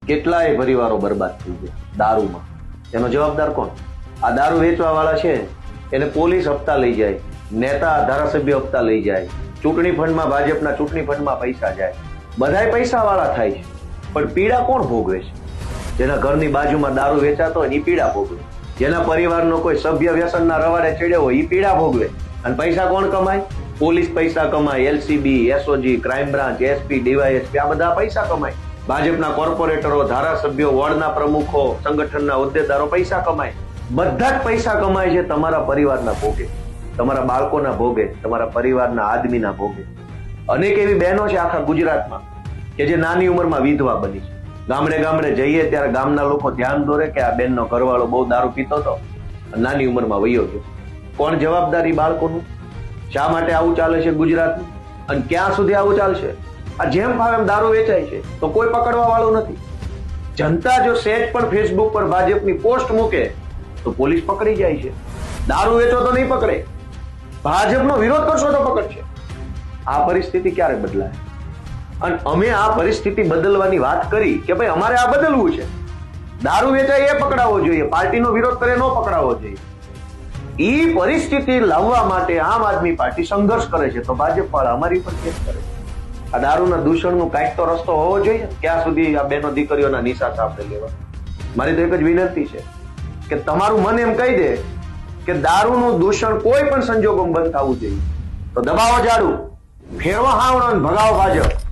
કેટલાય પરિવારો બરબાદ થઈ ગયા દારૂમાં. એનો જવાબદાર કોણ? આ દારૂ વેચવા વાળા છે એને પોલીસ હપ્તા લઈ જાય, નેતા ધારાસભ્ય હપ્તા લઈ જાય, ચૂંટણી ફંડમાં ભાજપના ચૂંટણી ફંડમાં પૈસા જાય, બધાય પૈસા વાળા થાય છે. પણ પીડા કોણ ભોગવે છે? જેના ઘરની બાજુમાં દારૂ વેચાતો હોય એ પીડા ભોગવે, જેના પરિવારનો કોઈ સભ્ય વ્યસનના રવાડે ચડ્યો હોય એ પીડા ભોગવે. અને પૈસા કોણ કમાય? પોલીસ પૈસા કમાય, LCB, SOG, crime branch, SP, DYSP, આ બધા પૈસા કમાય. ભાજપના કોર્પોરેટરો, ધારાસભ્યો, વોર્ડના પ્રમુખો, સંગઠનના હોદ્દેદારો પૈસા કમાય. બધા જ પૈસા કમાય છે તમારા પરિવારના ભોગે, તમારા બાળકોના ભોગે, તમારા પરિવારના આદમીના ભોગે. અનેક એવી બહેનો છે આખા ગુજરાતમાં કે જે નાની ઉંમરમાં વિધવા બની છે. ગામડે ગામડે જઈએ ત્યારે ગામના લોકો ધ્યાન દોરે કે આ બેનનો ઘરવાળો બહુ દારૂ પીતો હતો, નાની ઉંમરમાં વયો ગયો. કોણ જવાબદારી બાળકોનું? શા માટે આવું ચાલે છે ગુજરાતનું? અને ક્યાં સુધી આવું ચાલશે? આ જેમ ફાવે એમ દારૂ વેચાય છે તો કોઈ પકડવા વાળું નથી. જનતા જો સેજ પણ ફેસબુક પર ભાજપની પોસ્ટ મૂકે તો પોલીસ પકડી જાય છે. દારૂ વેચો તો નહીં પકડે, ભાજપનો વિરોધ કરશો તો પકડશે. આ પરિસ્થિતિ ક્યારે બદલાય? અને અમે આ પરિસ્થિતિ બદલવાની વાત કરી કે ભાઈ અમારે આ બદલવું છે. દારૂ વેચાય એ પકડાવવો જોઈએ, પાર્ટીનો વિરોધ કરે ન પકડાવવો જોઈએ. એ પરિસ્થિતિ લાવવા માટે આમ આદમી પાર્ટી સંઘર્ષ કરે છે તો ભાજપ વાળા અમારી પર કેસ કરે છે. આ દારૂના દૂષણનું કાંઈક તો રસ્તો હોવો જોઈએ. ક્યાં સુધી આ બેનો દીકરીઓના નિશાસ આપણે લેવા? મારી તો એક જ વિનંતી છે કે તમારું મન એમ કહી દે કે દારૂનું દૂષણ કોઈ પણ સંજોગોમાં બંધ થવું જોઈએ તો દબાવો ઝાડુ, ફેરવો હાવણો અને ભગાવો ભાજપ.